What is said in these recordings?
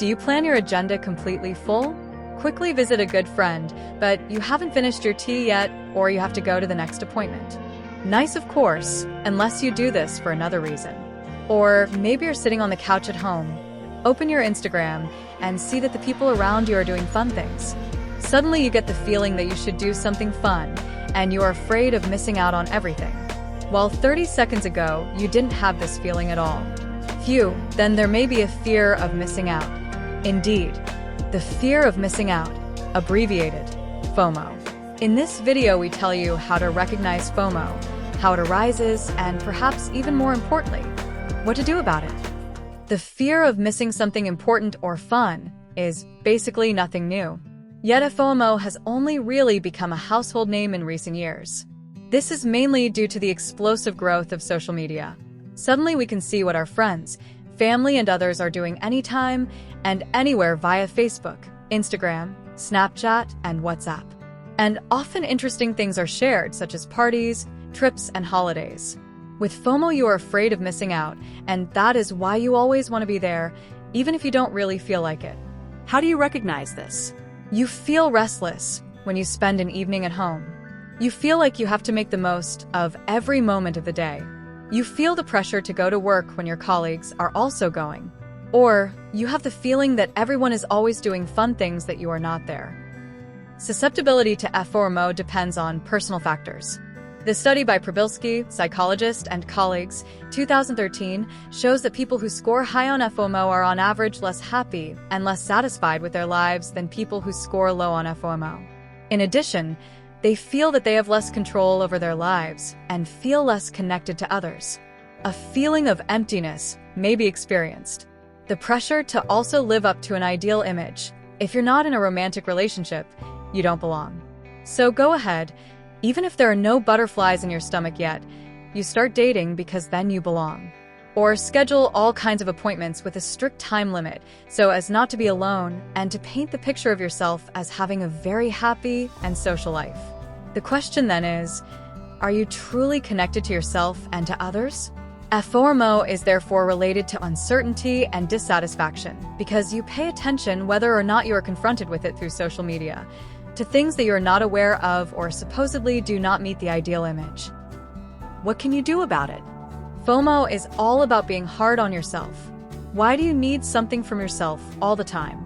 Do you plan your agenda completely full? Quickly visit a good friend, but you haven't finished your tea yet, or you have to go to the next appointment. Nice, of course, unless you do this for another reason. Or maybe you're sitting on the couch at home. Open your Instagram and see that the people around you are doing fun things. Suddenly you get the feeling that you should do something fun, and you are afraid of missing out on everything. While 30 seconds ago, you didn't have this feeling at all. Phew, then there may be a fear of missing out. Indeed, the fear of missing out, abbreviated FOMO. In this video, we tell you how to recognize FOMO, how it arises, and perhaps even more importantly, what to do about it. The fear of missing something important or fun is basically nothing new. Yet FOMO has only really become a household name in recent years. This is mainly due to the explosive growth of social media. Suddenly we can see what our friends, family, and others are doing anytime and anywhere via Facebook, Instagram, Snapchat, and WhatsApp. And often interesting things are shared, such as parties, trips, and holidays. With FOMO, you are afraid of missing out, and that is why you always want to be there, even if you don't really feel like it. How do you recognize this? You feel restless when you spend an evening at home. You feel like you have to make the most of every moment of the day. You feel the pressure to go to work when your colleagues are also going. Or you have the feeling that everyone is always doing fun things that you are not there. Susceptibility to FOMO depends on personal factors. The study by Przybylski, psychologist, and colleagues, 2013, shows that people who score high on FOMO are on average less happy and less satisfied with their lives than people who score low on FOMO. In addition, they feel that they have less control over their lives and feel less connected to others. A feeling of emptiness may be experienced. The pressure to also live up to an ideal image. If you're not in a romantic relationship, you don't belong. So go ahead. Even if there are no butterflies in your stomach yet, you start dating because then you belong. Or schedule all kinds of appointments with a strict time limit so as not to be alone and to paint the picture of yourself as having a very happy and social life. The question then is, are you truly connected to yourself and to others? FOMO is therefore related to uncertainty and dissatisfaction because you pay attention whether or not you are confronted with it through social media, to things that you are not aware of or supposedly do not meet the ideal image. What can you do about it? FOMO is all about being hard on yourself. Why do you need something from yourself all the time?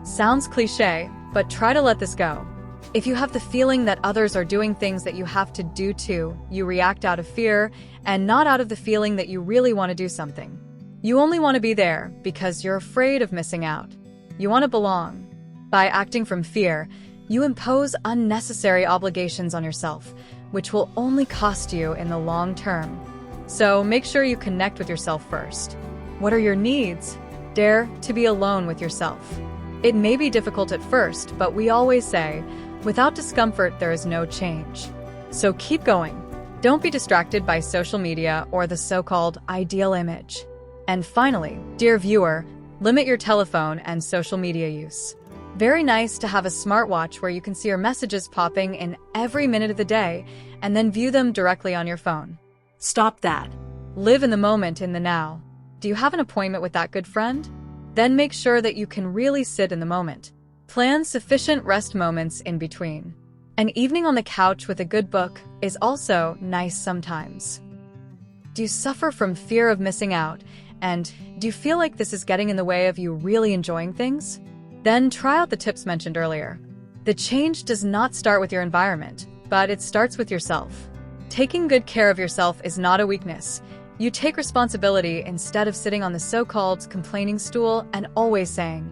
Sounds cliche, but try to let this go. If you have the feeling that others are doing things that you have to do too, you react out of fear and not out of the feeling that you really want to do something. You only want to be there because you're afraid of missing out. You want to belong. By acting from fear, you impose unnecessary obligations on yourself, which will only cost you in the long term. So make sure you connect with yourself first. What are your needs? Dare to be alone with yourself. It may be difficult at first, but we always say, without discomfort, there is no change. So keep going. Don't be distracted by social media or the so-called ideal image. And finally, dear viewer, limit your telephone and social media use. Very nice to have a smartwatch where you can see your messages popping in every minute of the day and then view them directly on your phone. Stop that. Live in the moment, in the now. Do you have an appointment with that good friend? Then make sure that you can really sit in the moment. Plan sufficient rest moments in between. An evening on the couch with a good book is also nice sometimes. Do you suffer from fear of missing out? And do you feel like this is getting in the way of you really enjoying things? Then try out the tips mentioned earlier. The change does not start with your environment, but it starts with yourself. Taking good care of yourself is not a weakness. You take responsibility instead of sitting on the so-called complaining stool and always saying,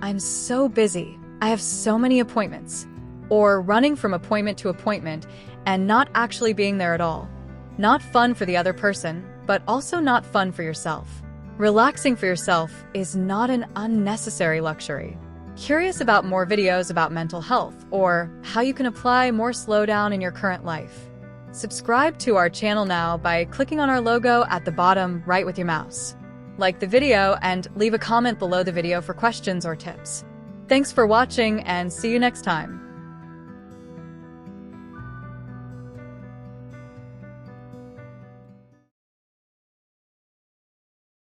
"I'm so busy, I have so many appointments," or running from appointment to appointment and not actually being there at all. Not fun for the other person, but also not fun for yourself. Relaxing for yourself is not an unnecessary luxury. Curious about more videos about mental health or how you can apply more slowdown in your current life? Subscribe to our channel now by clicking on our logo at the bottom right with your mouse. Like the video and leave a comment below the video for questions or tips. Thanks for watching and see you next time.